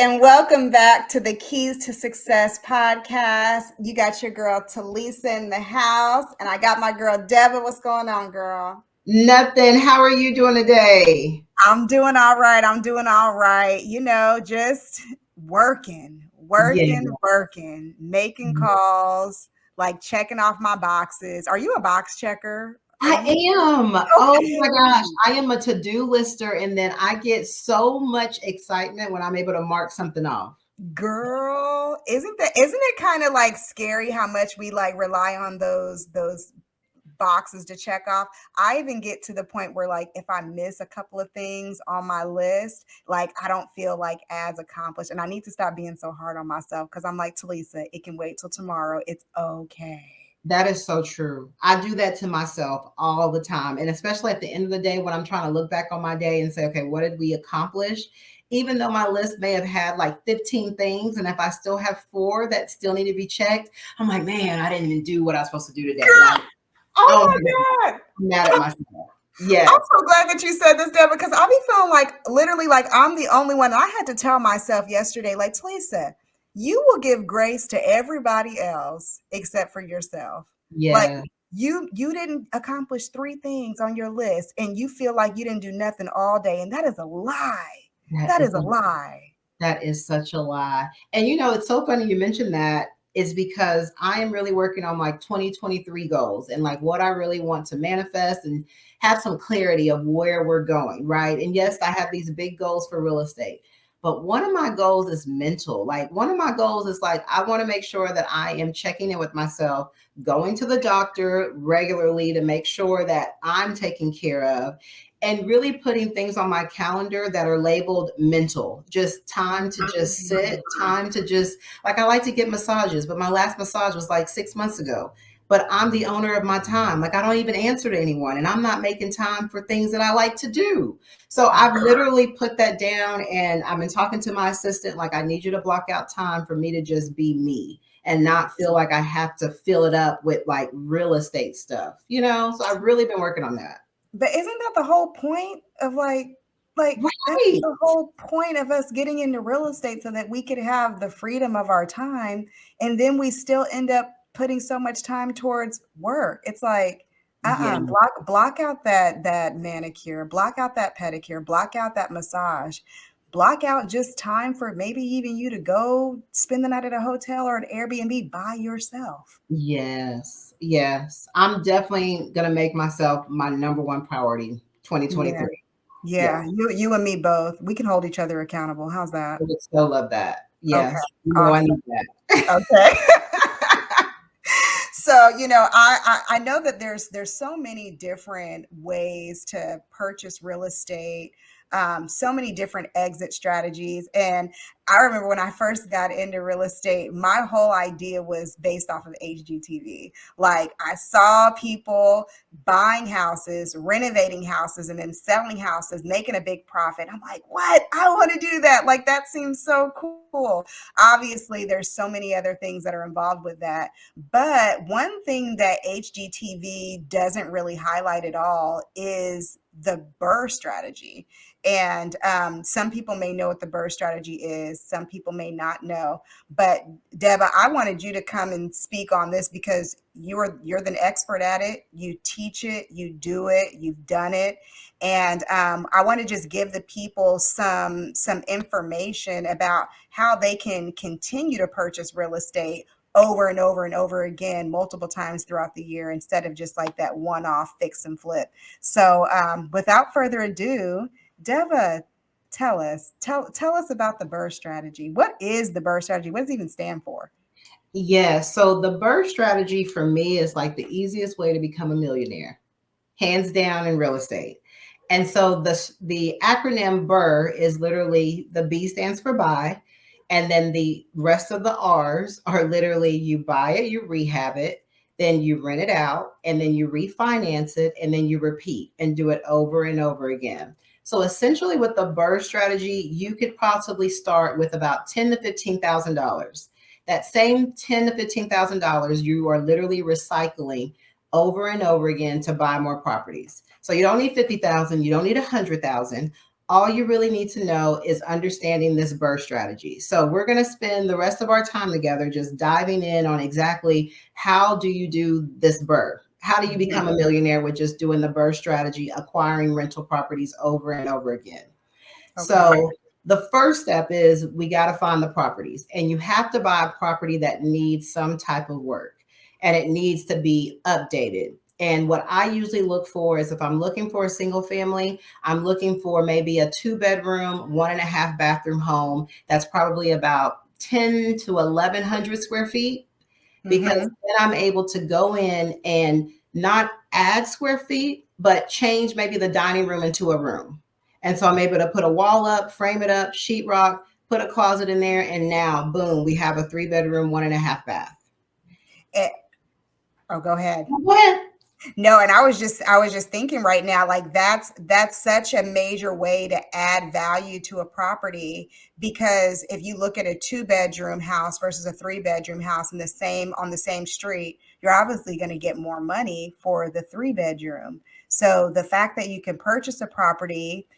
and welcome back to the Keys to Success podcast. You got your girl Tilisa in the house, and I got my girl Deba. What's going on, girl? Nothing. How are you doing today? I'm doing all right. I'm doing all right. Just Yeah, working, making calls, like checking off my boxes. Are you a box checker? Are I you am. Oh my gosh. okay? I am a to-do lister, and then I get so much excitement when I'm able to mark something off. Girl, isn't it kind of like scary how much we like rely on those boxes to check off? I even get to the point where like if I miss a couple of things on my list, like I don't feel like as accomplished. And I need to stop being so hard on myself because I'm like, Talisa, it can wait till tomorrow. It's okay. That is so true. I do that to myself all the time. And especially at the end of the day, when I'm trying to look back on my day and say, okay, what did we accomplish? Even though my list may have had like 15 things, and if I still have four that still need to be checked, I'm like, man, I didn't even do what I was supposed to do today. Like, oh Oh my God, my God. I'm mad at myself. I'm Yes. so glad that you said this, Deb, because I'll be feeling like literally like I'm the only one. I had to tell myself yesterday, like, Talisa, you will give grace to everybody else except for yourself. Like Yeah. you didn't accomplish three things on your list and you feel like you didn't do nothing all day. And that is a lie. That That is is a lie. that is such a lie. And it's so funny you mentioned that is because I am really working on like 2023 goals and like what I really want to manifest and have some clarity of where we're going, right? And yes, I have these big goals for real estate. But one of my goals is mental. Like one of my goals is like I want to make sure that I am checking in with myself, going to the doctor regularly to make sure that I'm taken care of and really putting things on my calendar that are labeled mental, just time to just sit, time to just like I like to get massages, but my last massage was like 6 months ago. But I'm the owner of my time. Like I don't even answer to anyone and I'm not making time for things that I like to do. So I've literally put that down and I've been talking to my assistant like I need you to block out time for me to just be me and not feel like I have to fill it up with like real estate stuff. So I've really been working on that. But isn't that the whole point of like that's Right. the whole point of us getting into real estate so that we could have the freedom of our time and then we still end up putting so much time towards work. It's like Yeah. block out that manicure, block out that pedicure, block out that massage. Block out just time for maybe even you to go spend the night at a hotel or an Airbnb by yourself. Yes. Yes. I'm definitely going to make myself my number one priority Yeah. 2023. Yeah. Yeah, you and me both. We can hold each other accountable. How's that? I would so love that. Okay, Yes. I awesome. need that. Okay. So, I know that there's so many different ways to purchase real estate, so many different exit strategies. And I remember when I first got into real estate, my whole idea was based off of HGTV. Like I saw people buying houses, renovating houses, and then selling houses, making a big profit. I'm like, what? I want to do that. Like that seems so cool. Obviously, there's so many other things that are involved with that. But one thing that HGTV doesn't really highlight at all is the BRRR strategy. And some people may know what the BRRR strategy is, some people may not know. But Deba, I wanted you to come and speak on this because you're the expert at it. You teach it, you do it, you've done it, and I want to just give the people some information about how they can continue to purchase real estate over and over and over again multiple times throughout the year instead of just like that one-off fix and flip. So without further ado, Deva, tell us about the BRRRR strategy. What is the BRRRR strategy? What does it even stand for? Yeah. So the BRRRR strategy for me is like the easiest way to become a millionaire, hands down in real estate. And so the acronym BRRRR is literally the B stands for buy. And then the rest of the R's are literally you buy it, you rehab it, then you rent it out, and then you refinance it, and then you repeat and do it over and over again. So essentially, with the BRRRR strategy, you could possibly start with about $10,000 to $15,000. That same $10,000 to $15,000, you are literally recycling over and over again to buy more properties. So you don't need 50,000, you don't need 100,000. All you really need to know is understanding this BRRRR strategy. So we're going to spend the rest of our time together just diving in on exactly how do you do this BRRRR? How do you become a millionaire with just doing the BRRRR strategy, acquiring rental properties over and over again? Okay. So the first step is we got to find the properties, and you have to buy a property that needs some type of work and it needs to be updated. And what I usually look for is if I'm looking for a single family, I'm looking for maybe a 2 bedroom, 1.5 bathroom home that's probably about 10 to 1100 square feet, because Mm-hmm. then I'm able to go in and not add square feet, but change maybe the dining room into a room. And so I'm able to put a wall up, frame it up, sheetrock, put a closet in there, and now, boom, we have a 3 bedroom, 1.5 bath. Eh, oh, go ahead. Go ahead. No, and I was just thinking right now, like that's such a major way to add value to a property, because if you look at a 2 bedroom house versus a 3 bedroom house in the same on the same street, you're obviously going to get more money for the 3 bedroom. So the fact that you can purchase a property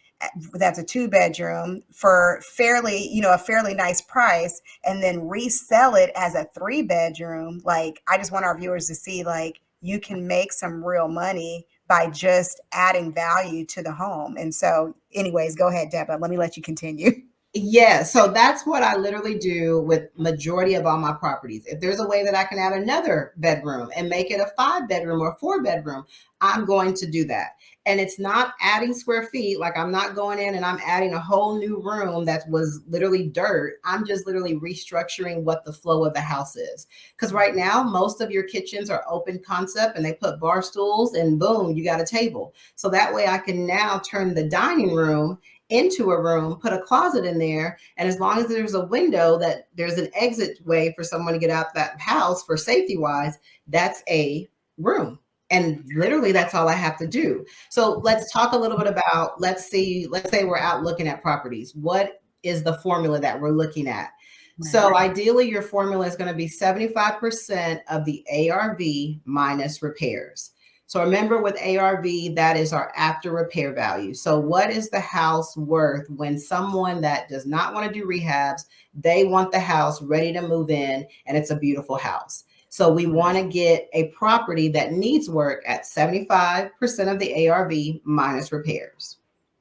that's a 2 bedroom for a fairly nice price, and then resell it as a 3 bedroom, like I just want our viewers to see, like, you can make some real money by just adding value to the home. And so, anyways, go ahead, Deba. Let me let you continue. Yeah, so that's what I literally do with majority of all my properties. If there's a way that I can add another bedroom and make it a 5 bedroom or 4 bedroom, I'm going to do that. And it's not adding square feet. Like, I'm not going in and I'm adding a whole new room that was literally dirt. I'm just literally restructuring what the flow of the house is. Because right now, most of your kitchens are open concept and they put bar stools and boom, you got a table. So that way I can now turn the dining room into a room, put a closet in there, and as long as there's a window that there's an exit way for someone to get out that house for safety wise, that's a room. And literally that's all I have to do. So let's talk a little bit about, let's say we're out looking at properties. What is the formula that we're looking at? Right. So ideally your formula is going to be 75% of the ARV minus repairs. So remember, with ARV, that is our after repair value. So what is the house worth when someone that does not want to do rehabs, they want the house ready to move in and it's a beautiful house. So we want to get a property that needs work at 75% of the ARV minus repairs.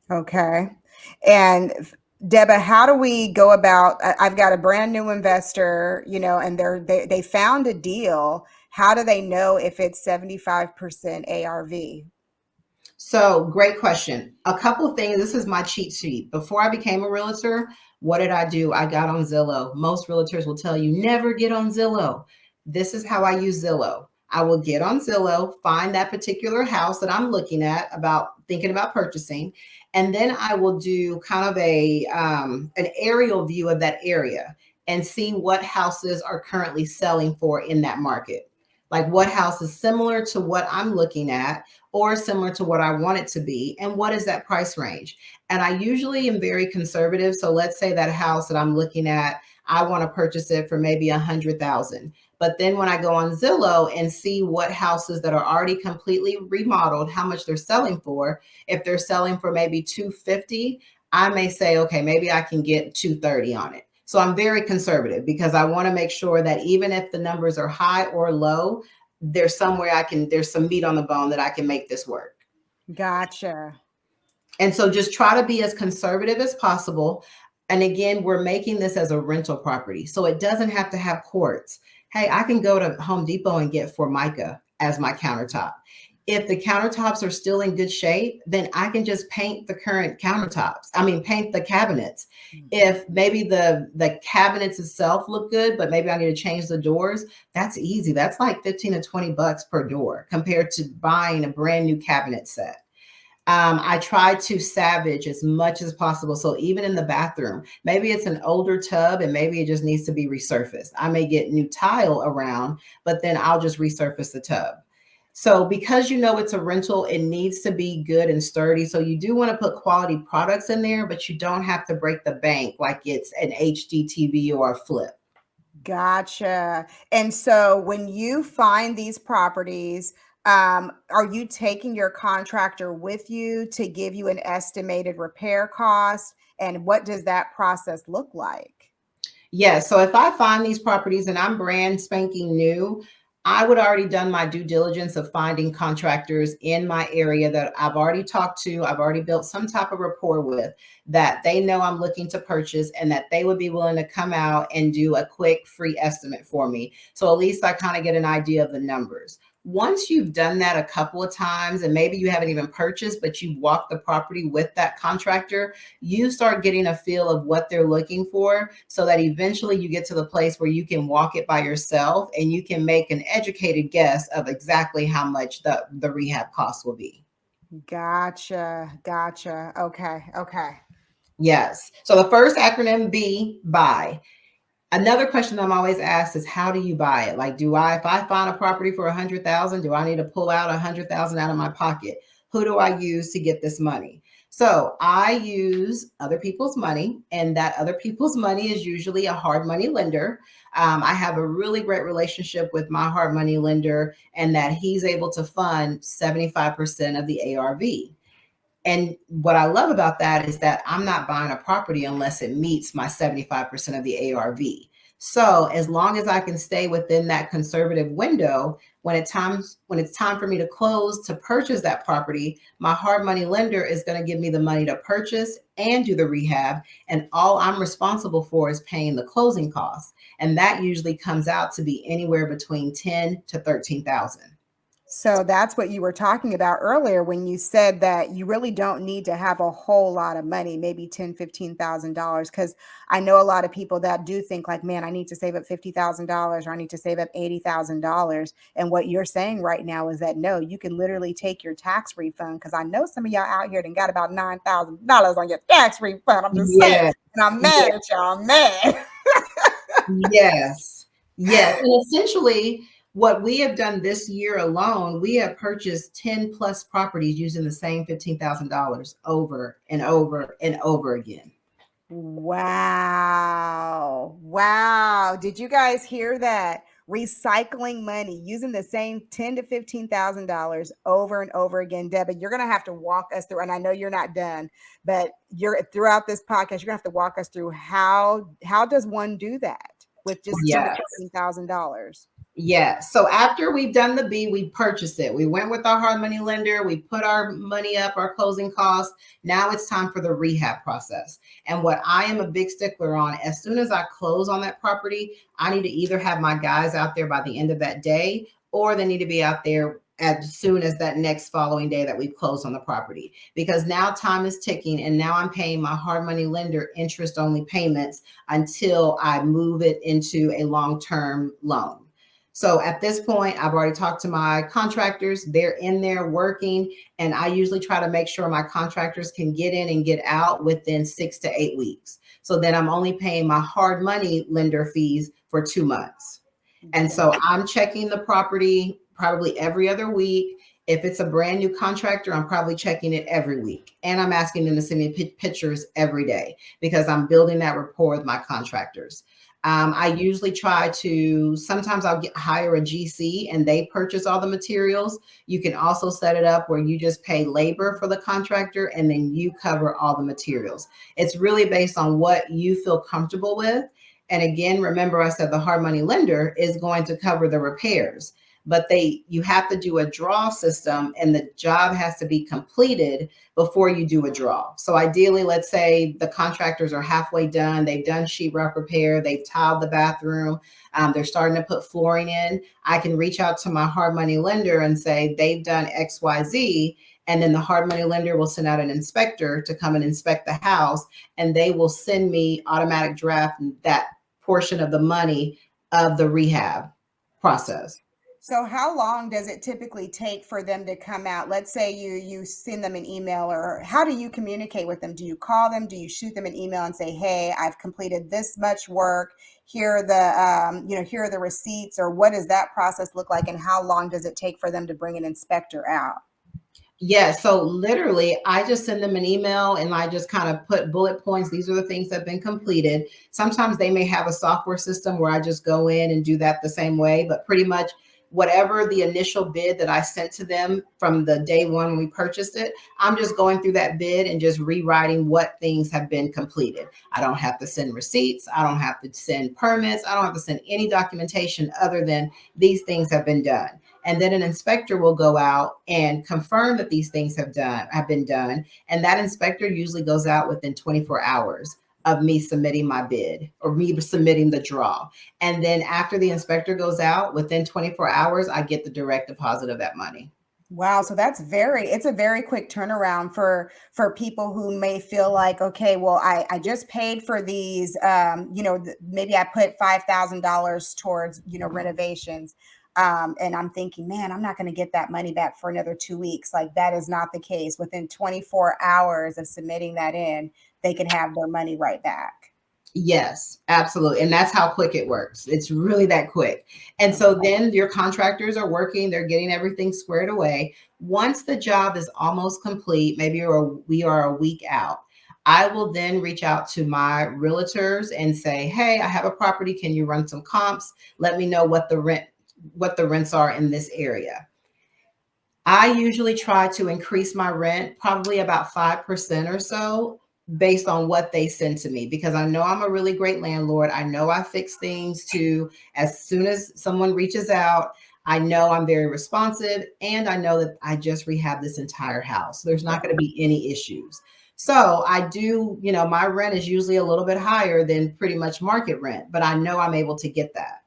Okay. And Deba, how do we go about? I've got a brand new investor, and they found a deal. How do they know if it's 75% ARV? So, great question. A couple of things. This is my cheat sheet. Before I became a realtor, what did I do? I got on Zillow. Most realtors will tell you never get on Zillow. This is how I use Zillow. I will get on Zillow, find that particular house that I'm looking at, about thinking about purchasing, and then I will do kind of an aerial view of that area and see what houses are currently selling for in that market. Like, what house is similar to what I'm looking at or similar to what I want it to be, and what is that price range. And I usually am very conservative. So let's say that house that I'm looking at, I want to purchase it for maybe 100,000. But then when I go on Zillow and see what houses that are already completely remodeled, how much they're selling for, if they're selling for maybe 250, I may say, okay, maybe I can get 230 on it. So I'm very conservative because I want to make sure that even if the numbers are high or low, there's some meat on the bone that I can make this work. Gotcha. And so just try to be as conservative as possible. And again, we're making this as a rental property, so it doesn't have to have quartz. Hey, I can go to Home Depot and get Formica as my countertop. If the countertops are still in good shape, then I can just paint the current countertops. I mean, paint the cabinets. If maybe the cabinets itself look good, but maybe I need to change the doors, that's easy. That's like 15 to 20 bucks per door compared to buying a brand new cabinet set. I try to savage as much as possible. So even in the bathroom, maybe it's an older tub and maybe it just needs to be resurfaced. I may get new tile around, but then I'll just resurface the tub. So because it's a rental, it needs to be good and sturdy. So you do want to put quality products in there, but you don't have to break the bank like it's an HD TV or a flip. Gotcha. And so when you find these properties, Are you taking your contractor with you to give you an estimated repair cost? And what does that process look like? Yeah, so if I find these properties and I'm brand spanking new, I would already done my due diligence of finding contractors in my area that I've already talked to, I've already built some type of rapport with, that they know I'm looking to purchase and that they would be willing to come out and do a quick free estimate for me. So at least I kind of get an idea of the numbers. Once you've done that a couple of times and maybe you haven't even purchased, but you walk the property with that contractor, you start getting a feel of what they're looking for so that eventually you get to the place where you can walk it by yourself and you can make an educated guess of exactly how much the rehab cost will be. Gotcha. Gotcha. Okay. Okay. Yes. So the first acronym B, buy. Another question I'm always asked is how do you buy it? Like, if I find a property for 100,000, do I need to pull out 100,000 out of my pocket? Who do I use to get this money? So I use other people's money, and that other people's money is usually a hard money lender. I have a really great relationship with my hard money lender, and that he's able to fund 75% of the ARV. And what I love about that is that I'm not buying a property unless it meets my 75% of the ARV. So as long as I can stay within that conservative window, when it's time for me to close to purchase that property, my hard money lender is going to give me the money to purchase and do the rehab. And all I'm responsible for is paying the closing costs. And that usually comes out to be anywhere between 10 to 13,000. So that's what you were talking about earlier when you said that you really don't need to have a whole lot of money, maybe 10, $15,000. Because I know a lot of people that do think like, man, I need to save up $50,000 or I need to save up $80,000. And what you're saying right now is that no, you can literally take your tax refund. Because I know some of y'all out here done got about $9,000 on your tax refund. I'm just saying, Yeah. and I'm mad at y'all. I'm mad. Yes. Yes. And essentially, what we have done this year alone, we have purchased 10 plus properties using the same $15,000 over and over and over again. Wow. Wow. Did you guys hear that? Recycling money, using the same 10 to $15,000 over and over again. Deba, you're gonna have to walk us through, and I know you're not done, but you're throughout this podcast, you're gonna have to walk us through how does one do that with just 10 to Yes. $15,000? Yeah. So after we've done the B, we purchased it. We went with our hard money lender. We put our money up, our closing costs. Now it's time for the rehab process. And what I am a big stickler on, as soon as I close on that property, I need to either have my guys out there by the end of that day, or they need to be out there as soon as that next following day that we've closed on the property. Because now time is ticking and now I'm paying my hard money lender interest only payments until I move it into a long-term loan. So at this point, I've already talked to my contractors. They're in there working, and I usually try to make sure my contractors can get in and get out within 6 to 8 weeks. So then I'm only paying my hard money lender fees for 2 months. And so I'm checking the property probably every other week. If it's a brand new contractor, I'm probably checking it every week. And I'm asking them to send me pictures every day because I'm building that rapport with my contractors. I usually try to, sometimes hire a GC and they purchase all the materials. You can also set it up where you just pay labor for the contractor and then you cover all the materials. It's really based on what you feel comfortable with. And again, remember I said the hard money lender is going to cover the repairs, but you have to do a draw system and the job has to be completed before you do a draw. So ideally, let's say the contractors are halfway done, they've done sheetrock repair, they've tiled the bathroom, they're starting to put flooring in. I can reach out to my hard money lender and say they've done XYZ, and then the hard money lender will send out an inspector to come and inspect the house, and they will send me automatic draft that portion of the money of the rehab process. So how long does it typically take for them to come out? Let's say you send them an email, or how do you communicate with them? Do you call them? Do you shoot them an email and say, "Hey, I've completed this much work. Here are the here are the receipts," or what does that process look like? And how long does it take for them to bring an inspector out? Yeah, so literally, I just send them an email and I just kind of put bullet points. These are the things that have been completed. Sometimes they may have a software system where I just go in and do that the same way, but pretty much whatever the initial bid that I sent to them from the day one when we purchased it, I'm just going through that bid and just rewriting what things have been completed. I don't have to send receipts. I don't have to send permits. I don't have to send any documentation other than these things have been done. And then an inspector will go out and confirm that these things have been done. And that inspector usually goes out within 24 hours of me submitting my bid or me submitting the draw. And then after the inspector goes out, within 24 hours, I get the direct deposit of that money. Wow, so it's a very quick turnaround for people who may feel like, okay, well, I just paid for these, maybe I put $5,000 towards, renovations. And I'm thinking, man, I'm not going to get that money back for another 2 weeks. Like that is not the case. Within 24 hours of submitting that in, they can have their money right back. Yes, absolutely. And that's how quick it works. It's really that quick. And so then your contractors are working, they're getting everything squared away. Once the job is almost complete, maybe we are a week out, I will then reach out to my realtors and say, hey, I have a property. Can you run some comps? Let me know what the rents are in this area. I usually try to increase my rent probably about 5% or so based on what they send to me, because I know I'm a really great landlord. I know I fix things to as soon as someone reaches out. I know I'm very responsive, and I know that I just rehab this entire house. There's not going to be any issues. So I do, my rent is usually a little bit higher than pretty much market rent, but I know I'm able to get that.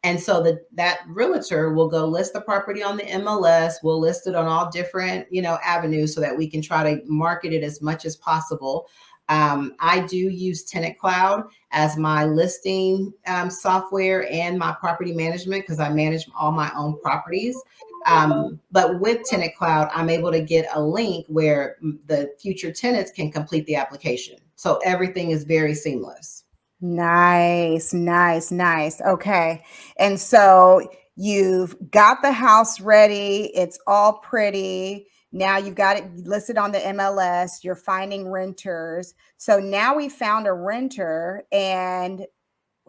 And so that realtor will go list the property on the MLS. We'll list it on all different, avenues so that we can try to market it as much as possible. I do use Tenant Cloud as my listing software and my property management because I manage all my own properties. But with Tenant Cloud, I'm able to get a link where the future tenants can complete the application. So everything is very seamless. Nice, nice, nice. Okay. And so you've got the house ready, it's all pretty. Now you've got it listed on the MLS, you're finding renters. So now we found a renter, and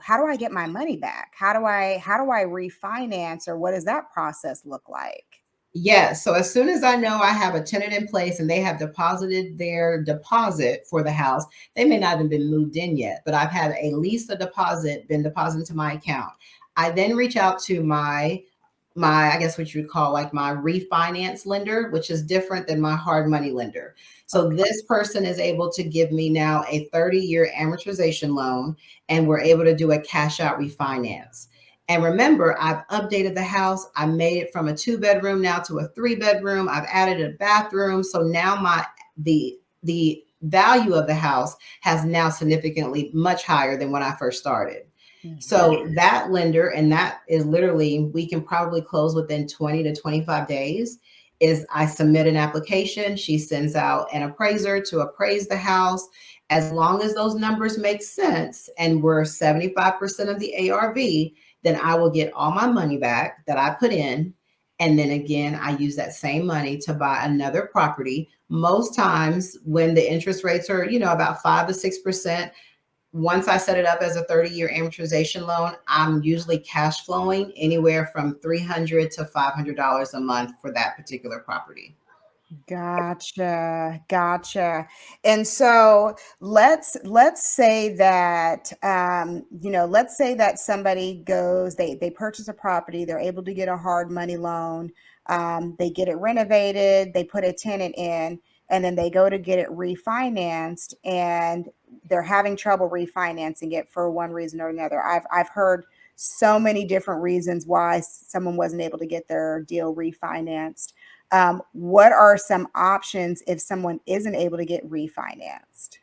how do I get my money back? How do I refinance, or what does that process look like? Yes. So as soon as I know I have a tenant in place and they have deposited their deposit for the house, they may not have been moved in yet, but I've had at least a deposit been deposited to my account. I then reach out to my I guess what you would call like my refinance lender, which is different than my hard money lender. So this person is able to give me now a 30-year amortization loan, and we're able to do a cash out refinance. And remember, I've updated the house. I made it from a 2-bedroom now to a 3-bedroom. I've added a bathroom. So now the value of the house has now significantly much higher than when I first started. So that lender, and that is literally, we can probably close within 20 to 25 days, is I submit an application. She sends out an appraiser to appraise the house. As long as those numbers make sense and we're 75% of the ARV, then I will get all my money back that I put in. And then again, I use that same money to buy another property. Most times when the interest rates are, about 5 to 6%, once I set it up as a 30-year amortization loan, I'm usually cash flowing anywhere from $300 to $500 a month for that particular property. Gotcha, gotcha. And so let's say that let's say that somebody goes, they purchase a property, they're able to get a hard money loan, they get it renovated, they put a tenant in, and then they go to get it refinanced, and they're having trouble refinancing it for one reason or another. I've heard so many different reasons why someone wasn't able to get their deal refinanced. What are some options if someone isn't able to get refinanced?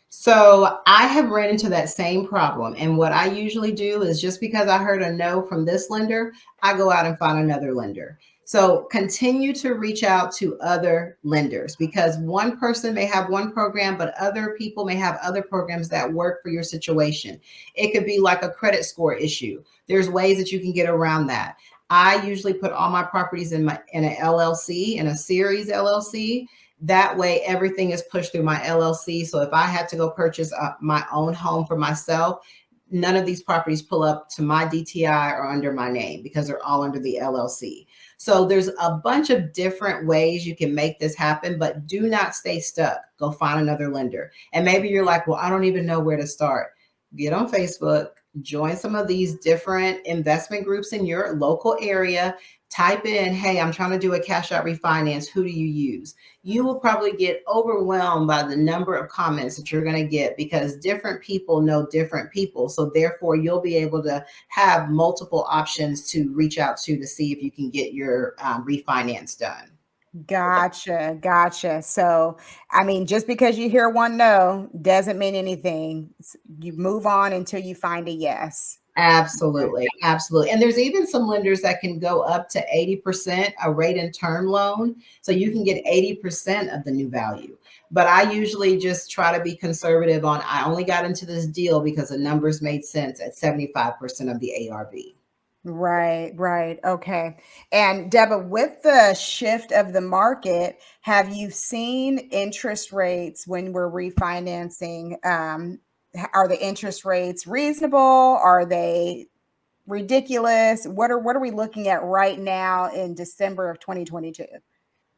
So I have ran into that same problem. And what I usually do is, just because I heard a no from this lender, I go out and find another lender. So continue to reach out to other lenders, because one person may have one program, but other people may have other programs that work for your situation. It could be like a credit score issue. There's ways that you can get around that. I usually put all my properties in an LLC, in a series LLC. That way, everything is pushed through my LLC. So if I had to go purchase my own home for myself, none of these properties pull up to my DTI or under my name because they're all under the LLC. So there's a bunch of different ways you can make this happen, but do not stay stuck. Go find another lender. And maybe you're like, well, I don't even know where to start. Get on Facebook, join some of these different investment groups in your local area. Type in, hey, I'm trying to do a cash out refinance. Who do you use? You will probably get overwhelmed by the number of comments that you're going to get because different people know different people. So therefore, you'll be able to have multiple options to reach out to see if you can get your refinance done. Gotcha, gotcha. So, I mean, just because you hear one no doesn't mean anything. You move on until you find a yes. Absolutely, absolutely. And there's even some lenders that can go up to 80% a rate and term loan. So you can get 80% of the new value. But I usually just try to be conservative on I only got into this deal because the numbers made sense at 75% of the ARV. Right, right. Okay. And Deba, with the shift of the market, have you seen interest rates when we're refinancing? Are the interest rates reasonable? Are they ridiculous? What are we looking at right now in December of 2022?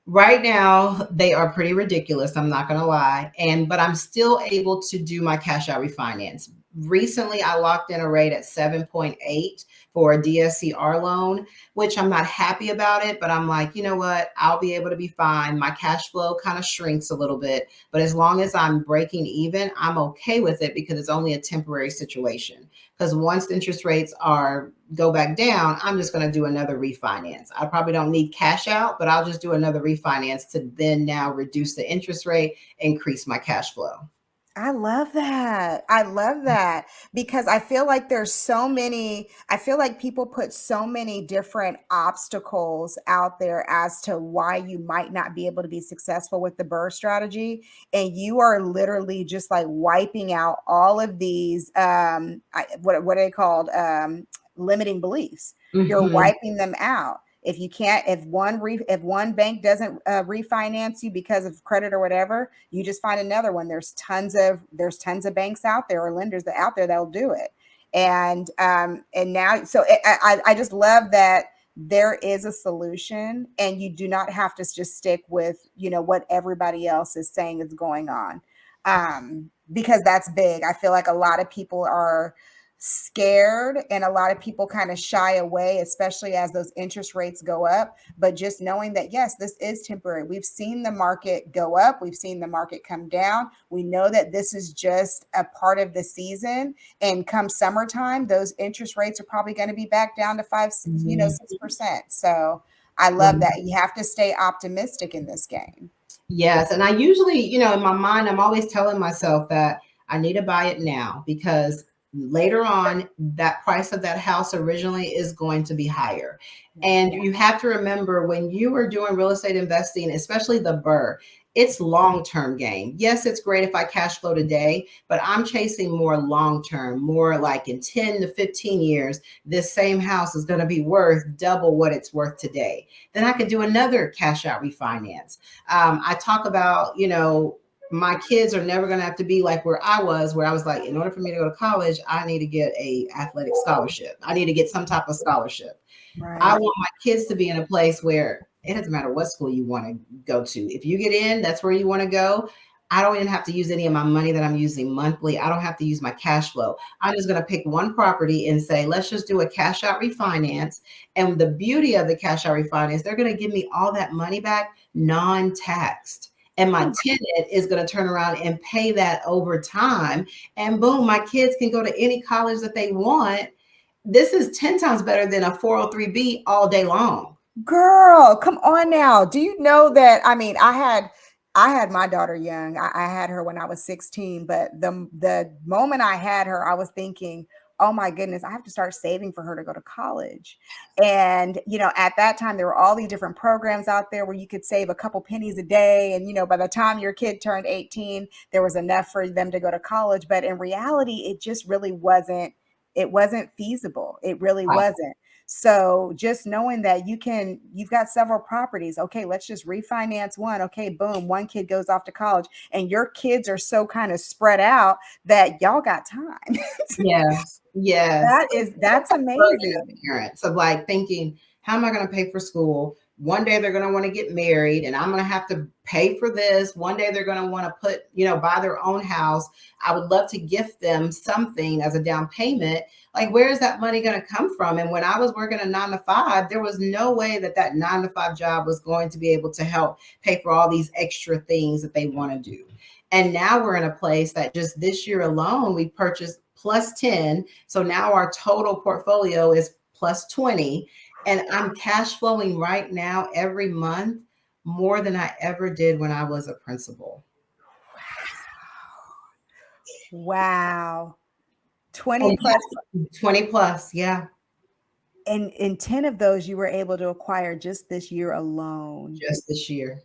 Right now, they are pretty ridiculous. I'm not going to lie. But I'm still able to do my cash out refinance. Recently, I locked in a rate at 7.8 for a DSCR loan, which I'm not happy about it, but I'm like, you know what? I'll be able to be fine. My cash flow kind of shrinks a little bit, but as long as I'm breaking even, I'm okay with it because it's only a temporary situation. Because once the interest rates are go back down, I'm just going to do another refinance. I probably don't need cash out, but I'll just do another refinance to then now reduce the interest rate, increase my cash flow. I love that. I love that because I feel like I feel like people put so many different obstacles out there as to why you might not be able to be successful with the BRRRR strategy. And you are literally just like wiping out all of these, what are they called? Limiting beliefs. You're Mm-hmm. wiping them out. If you can't, if one bank doesn't refinance you because of credit or whatever, you just find another one. There's tons of banks out there or lenders that out there that'll do it. And now, so I just love that there is a solution, and you do not have to just stick with what everybody else is saying is going on, because that's big. I feel like a lot of people are scared and a lot of people kind of shy away, especially as those interest rates go up. But just knowing that, yes, this is temporary. We've seen the market go up, we've seen the market come down. We know that this is just a part of the season. And come summertime, those interest rates are probably going to be back down to 6%. So I love that. You have to stay optimistic in this game. Yes. And I usually, in my mind, I'm always telling myself that I need to buy it now because later on, that price of that house originally is going to be higher. And you have to remember when you are doing real estate investing, especially the BRRRR, it's long-term game. Yes, it's great if I cash flow today, but I'm chasing more long-term, more like in 10 to 15 years, this same house is going to be worth double what it's worth today. Then I could do another cash out refinance. I talk about, my kids are never going to have to be like where I was like, in order for me to go to college, I need to get a athletic scholarship. I need to get some type of scholarship. I Right. want my kids to be in a place where it doesn't matter what school you want to go to. If you get in, that's where you want to go. I don't even have to use any of my money that I'm using monthly. I don't have to use my cash flow. I'm just going to pick one property and say, let's just do a cash out refinance. And the beauty of the cash out refinance, they're going to give me all that money back non-taxed. And my tenant is going to turn around and pay that over time. And boom, my kids can go to any college that they want. This is 10 times better than a 403B all day long. Girl, come on now. Do you know that? I mean, I had my daughter young. I had her when I was 16, but the moment I had her, I was thinking, oh my goodness, I have to start saving for her to go to college. And at that time, there were all these different programs out there where you could save a couple pennies a day. And by the time your kid turned 18, there was enough for them to go to college. But in reality, it just really wasn't. It wasn't feasible. It really Right. wasn't. So just knowing that you've got several properties. Okay, let's just refinance one. Okay, boom, one kid goes off to college, and your kids are so kind of spread out that y'all got time. Yes. Yes. That's Burden of amazing. parents of like thinking, how am I going to pay for school? One day they're going to want to get married and I'm going to have to pay for this. One day they're going to want to put, buy their own house. I would love to gift them something as a down payment. Like, where is that money going to come from? And when I was working a 9 to 5, there was no way that 9 to 5 job was going to be able to help pay for all these extra things that they want to do. And now we're in a place that just this year alone, we purchased plus 10. So now our total portfolio is plus 20. And I'm cash flowing right now every month more than I ever did when I was a principal. Wow. 20 And plus, 20 plus, yeah, and in 10 of those you were able to acquire just this year alone. just this year.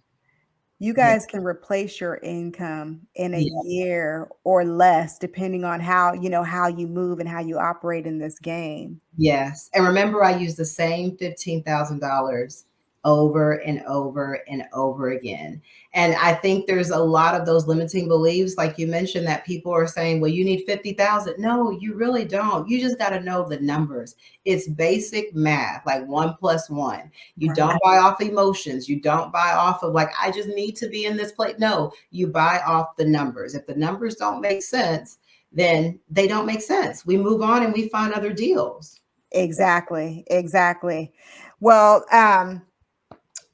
You Yeah. guys can replace your income in a Yeah. year or less, depending on how you move and how you operate in this game. Yes. And remember, I used the same $15,000 over and over and over again. And I think there's a lot of those limiting beliefs, like you mentioned, that people are saying, well, you need 50,000. No, you really don't. You just got to know the numbers. It's basic math, like 1 + 1. You don't Right. buy off emotions. You don't buy off of like, I just need to be in this place. No, you buy off the numbers. If the numbers don't make sense, then they don't make sense. We move on and we find other deals. Exactly. Exactly. Well,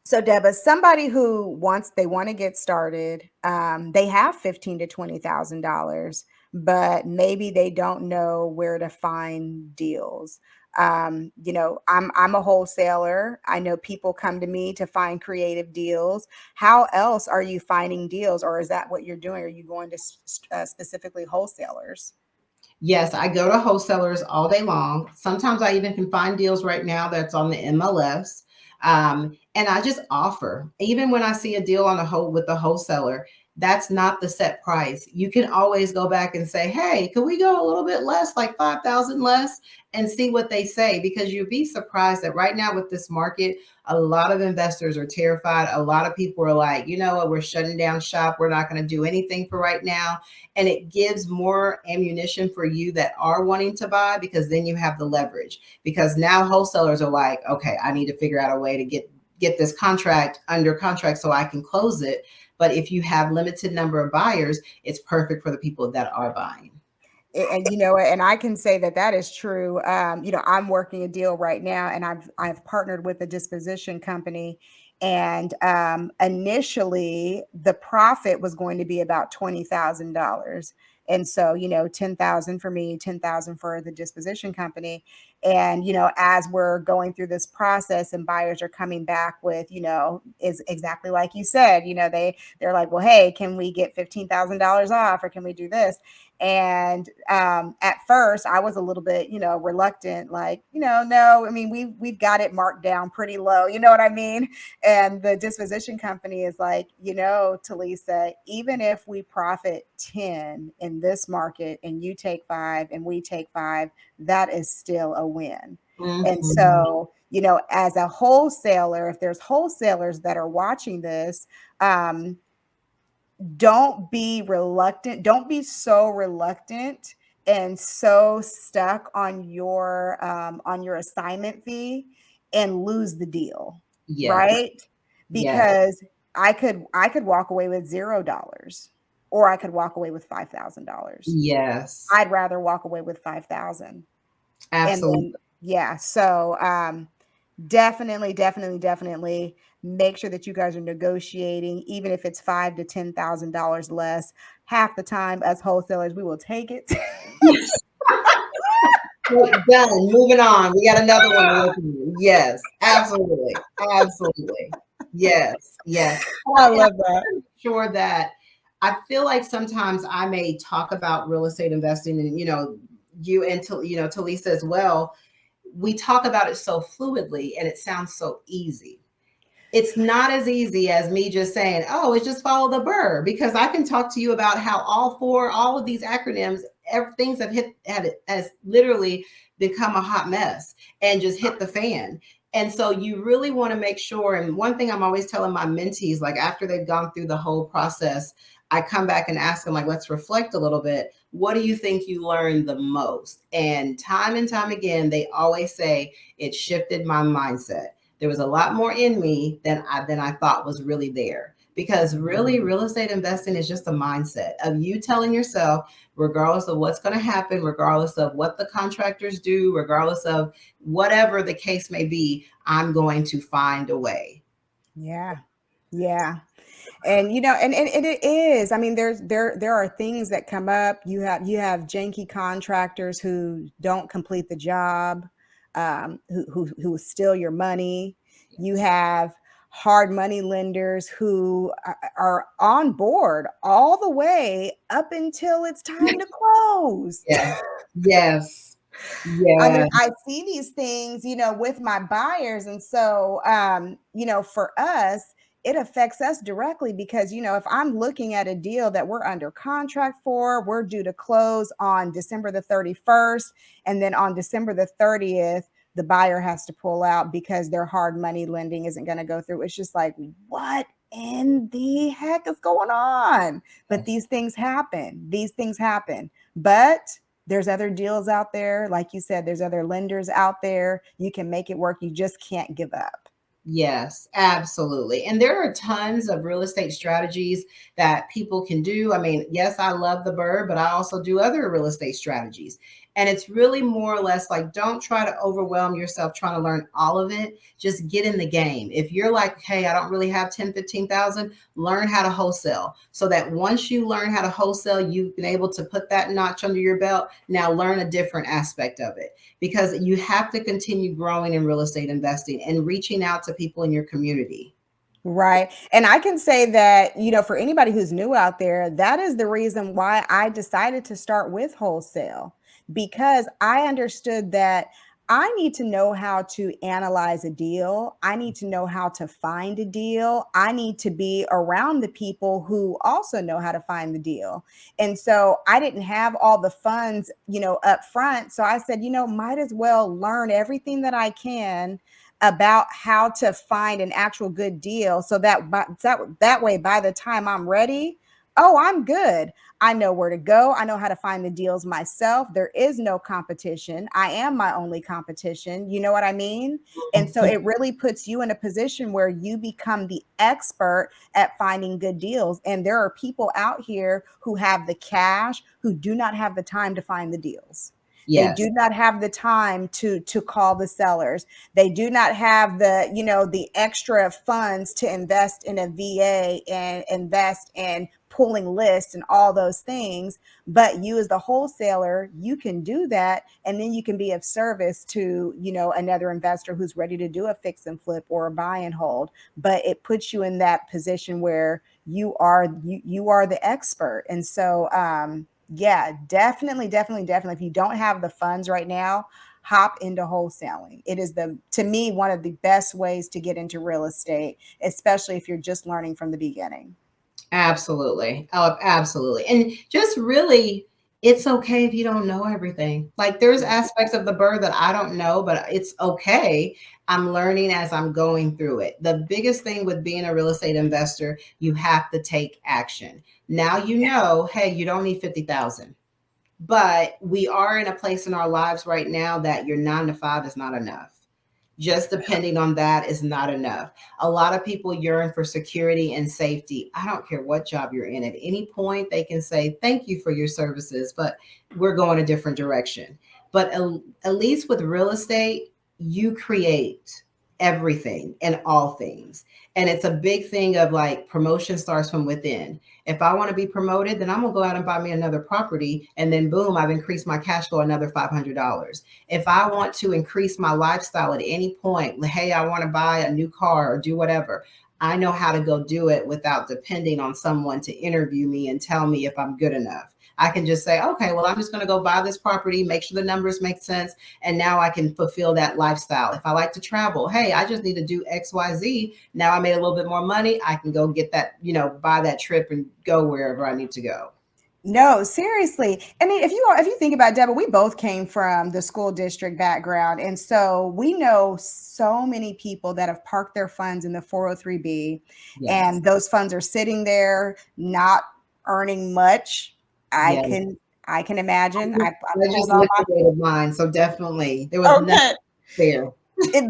so Deba, somebody who they want to get started, they have $15,000 to $20,000, but maybe they don't know where to find deals. I'm a wholesaler. I know people come to me to find creative deals. How else are you finding deals, or is that what you're doing? Are you going to specifically wholesalers? Yes, I go to wholesalers all day long. Sometimes I even can find deals right now that's on the MLS. And I just offer, even when I see a deal on a whole with the wholesaler, that's not the set price. You can always go back and say, hey, could we go a little bit less, like 5,000 less, and see what they say? Because you'd be surprised that right now with this market, a lot of investors are terrified. A lot of people are like, you know what, we're shutting down shop. We're not going to do anything for right now. And it gives more ammunition for you that are wanting to buy, because then you have the leverage, because now wholesalers are like, okay, I need to figure out a way to get this contract under contract so I can close it. But if you have limited number of buyers, it's perfect for the people that are buying. And and I can say that is true. I'm working a deal right now, and I've partnered with a disposition company, and initially the profit was going to be about $20,000. And so, 10,000 for me, 10,000 for the disposition company. And, as we're going through this process and buyers are coming back with, is exactly like you said, they're like, well, hey, can we get $15,000 off, or can we do this? And at first I was a little bit, reluctant, like, no, I mean, we've got it marked down pretty low, you know what I mean? And the disposition company is like, Tilisa, even if we profit 10 in this market and you take 5 and we take 5, that is still a win. And Mhm. so, as a wholesaler, if there's wholesalers that are watching this, don't be reluctant. Don't be so reluctant and so stuck on your assignment fee and lose the deal, Yes. right? Yes. Because I could walk away with $0, or I could walk away with $5,000. Yes. I'd rather walk away with 5,000. And Absolutely. then yeah, so definitely, definitely, definitely make sure that you guys are negotiating, even if it's $5 to $10,000 less. Half the time, as wholesalers, we will take it. Done. Moving on. We got another one to look at. Yes, absolutely. Absolutely. Yes. Yes. I And love that. I'm sure that I feel like sometimes I may talk about real estate investing, and you and Talisa as well. We talk about it so fluidly and it sounds so easy. It's not as easy as me just saying, oh, it's just follow the BRRR, because I can talk to you about how all of these acronyms, things have has literally become a hot mess and just hit the fan. And so you really want to make sure. And one thing I'm always telling my mentees, like after they've gone through the whole process, I come back and ask them, like, let's reflect a little bit. What do you think you learned the most? And time again, they always say it shifted my mindset. There was a lot more in me than I thought was really there. Because really, real estate investing is just a mindset of you telling yourself, regardless of what's going to happen, regardless of what the contractors do, regardless of whatever the case may be, I'm going to find a way. Yeah. Yeah. And and it is. I mean, there are things that come up. You have janky contractors who don't complete the job, who steal your money. You Yes. have hard money lenders who are on board all the way up until it's time to close. Yes. Yes. I mean, Yes. I see these things, with my buyers. And so, for us, it affects us directly because, if I'm looking at a deal that we're under contract for, we're due to close on December the 31st. And then on December the 30th, the buyer has to pull out because their hard money lending isn't going to go through. It's just like, what in the heck is going on? But Yes. these things happen. These things happen. But there's other deals out there. Like you said, there's other lenders out there. You can make it work. You just can't give up. Yes, absolutely. And there are tons of real estate strategies that people can do. I mean, yes, I love the BRRRR, but I also do other real estate strategies. And it's really more or less like, don't try to overwhelm yourself trying to learn all of it. Just get in the game. If you're like, hey, I don't really have 10, 15,000, learn how to wholesale so that once you learn how to wholesale, you've been able to put that notch under your belt. Now learn a different aspect of it, because you have to continue growing in real estate investing and reaching out to people in your community. Right. And I can say that, for anybody who's new out there, that is the reason why I decided to start with wholesale, because I understood that I need to know how to analyze a deal. I need to know how to find a deal. I need to be around the people who also know how to find the deal. And so I didn't have all the funds, up front. So I said, might as well learn everything that I can about how to find an actual good deal so that way by the time I'm ready, oh, I'm good. I know where to go. I know how to find the deals myself. There is no competition. I am my only competition. You know what I mean? And so it really puts you in a position where you become the expert at finding good deals. And there are people out here who have the cash who do not have the time to find the deals. They Yes. do not have the time to call the sellers. They do not have the extra funds to invest in a VA and invest in pulling lists and all those things. But you as the wholesaler, you can do that. And then you can be of service to, another investor who's ready to do a fix and flip or a buy and hold. But it puts you in that position where you are the expert. And so yeah, definitely, definitely, definitely. If you don't have the funds right now, hop into wholesaling. It is to me, one of the best ways to get into real estate, especially if you're just learning from the beginning. Absolutely. Oh, absolutely. And just really, it's okay if you don't know everything. Like there's aspects of the BRRRR that I don't know, but it's okay. I'm learning as I'm going through it. The biggest thing with being a real estate investor, you have to take action. Now you know, hey, you don't need 50,000. But we are in a place in our lives right now that your 9 to 5 is not enough. Just depending on that is not enough. A lot of people yearn for security and safety. I don't care what job you're in. At any point, they can say, thank you for your services, but we're going a different direction. But at least with real estate, you create everything and all things. And it's a big thing of like promotion starts from within. If I want to be promoted, then I'm going to go out and buy me another property. And then boom, I've increased my cash flow another $500. If I want to increase my lifestyle at any point, hey, I want to buy a new car or do whatever, I know how to go do it without depending on someone to interview me and tell me if I'm good enough. I can just say, okay, well, I'm just going to go buy this property, make sure the numbers make sense. And now I can fulfill that lifestyle. If I like to travel, hey, I just need to do XYZ. Now I made a little bit more money. I can go get that, buy that trip and go wherever I need to go. No, seriously. I mean, if you think about it, Deborah, we both came from the school district background, and so we know so many people that have parked their funds in the 403b, Yes. and those funds are sitting there not earning much. I Yes. can I can imagine. I I pulled just all my liquidated mine, so definitely there was nothing okay. there.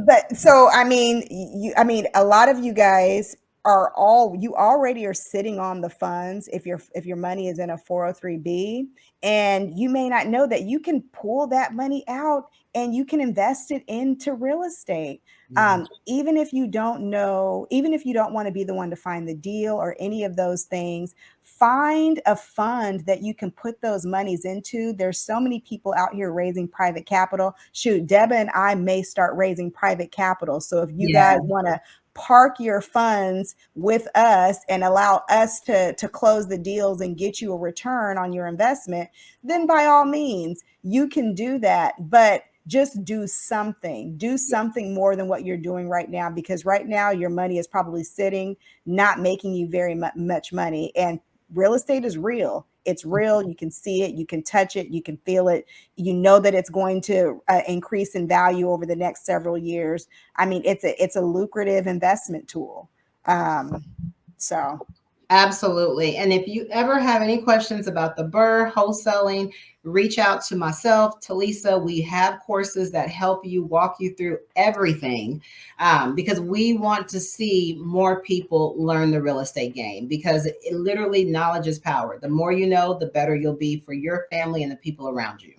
But so I mean, I mean, a lot of you guys are all you already are sitting on the funds if your money is in a 403b, and you may not know that you can pull that money out and you can invest it into real estate. Yeah. Even if you don't know, even if you don't want to be the one to find the deal or any of those things, find a fund that you can put those monies into. There's so many people out here raising private capital. Shoot, Deba and I may start raising private capital. So if you Yeah. guys want to park your funds with us and allow us to close the deals and get you a return on your investment, then by all means, you can do that. But just do something more than what you're doing right now, because right now your money is probably sitting, not making you very much money. And real estate is real. It's real. You can see it, you can touch it, you can feel it. You know that it's going to increase in value over the next several years. I mean, it's a lucrative investment tool. So Absolutely. And if you ever have any questions about the BRRR wholesaling, reach out to myself, Tilisa. We have courses that help you walk you through everything, because we want to see more people learn the real estate game, because literally knowledge is power. The more you know, the better you'll be for your family and the people around you.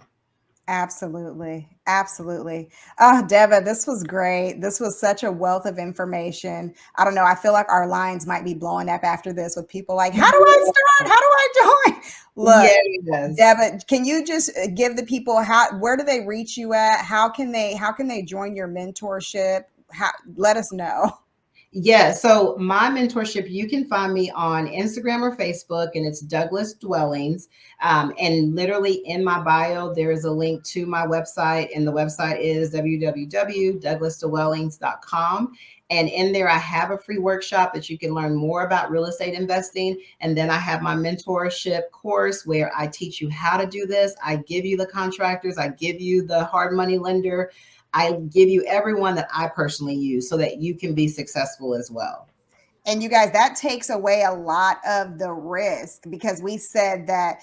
absolutely. Absolutely. Oh, Deba, this was great. This was such a wealth of information. I don't know. I feel like our lines might be blowing up after this with people like, how do I start? How do I join? Look, Yes. Deba, can you just give the people where do they reach you at? How can they join your mentorship? Let us know. Yeah, so my mentorship, you can find me on Instagram or Facebook, and it's Douglas Dwellings. And literally in my bio, there is a link to my website, and the website is www.douglasdwellings.com. And in there, I have a free workshop that you can learn more about real estate investing. And then I have my mentorship course where I teach you how to do this. I give you the contractors, I give you the hard money lender, I give you everyone that I personally use so that you can be successful as well. And you guys, that takes away a lot of the risk, because we said that,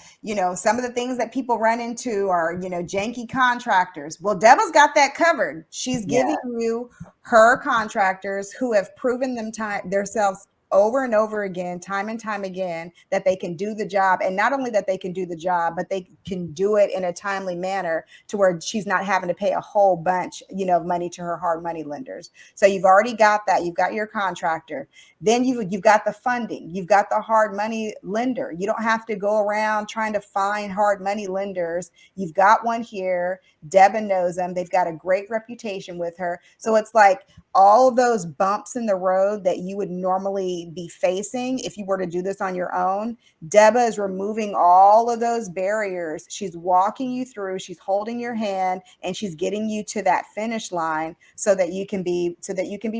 some of the things that people run into are, janky contractors. Well, Deba's got that covered. She's Yeah. giving you her contractors who have proven themselves over and over again, time and time again, that they can do the job. And not only that they can do the job, but they can do it in a timely manner to where she's not having to pay a whole bunch, of money to her hard money lenders. So you've already got that. You've got your contractor. Then you've got the funding, you've got the hard money lender. You don't have to go around trying to find hard money lenders. You've got one here. Deba knows them. They've got a great reputation with her. So it's like all of those bumps in the road that you would normally be facing if you were to do this on your own. Deba is removing all of those barriers. She's walking you through, she's holding your hand, and she's getting you to that finish line so that you can be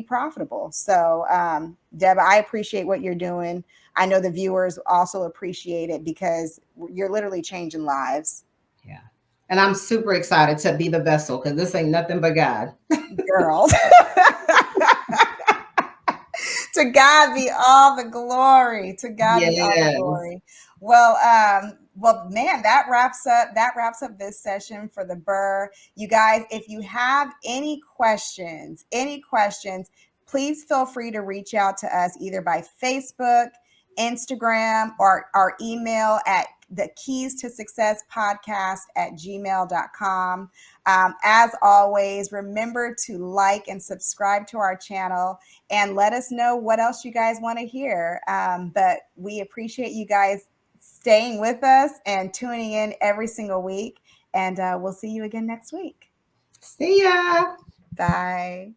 profitable. So Deb, I appreciate what you're doing. I know the viewers also appreciate it, because you're literally changing lives. Yeah. And I'm super excited to be the vessel because this ain't nothing but God. Girl. To God be all the glory. To God be all the Yes. glory. Well, man, that wraps up this session for the BRRR. You guys, if you have any questions, please feel free to reach out to us either by Facebook, Instagram, or our email at the keys to success podcast at gmail.com. As always, remember to like and subscribe to our channel and let us know what else you guys want to hear. But we appreciate you guys staying with us and tuning in every single week. And we'll see you again next week. See ya. Bye.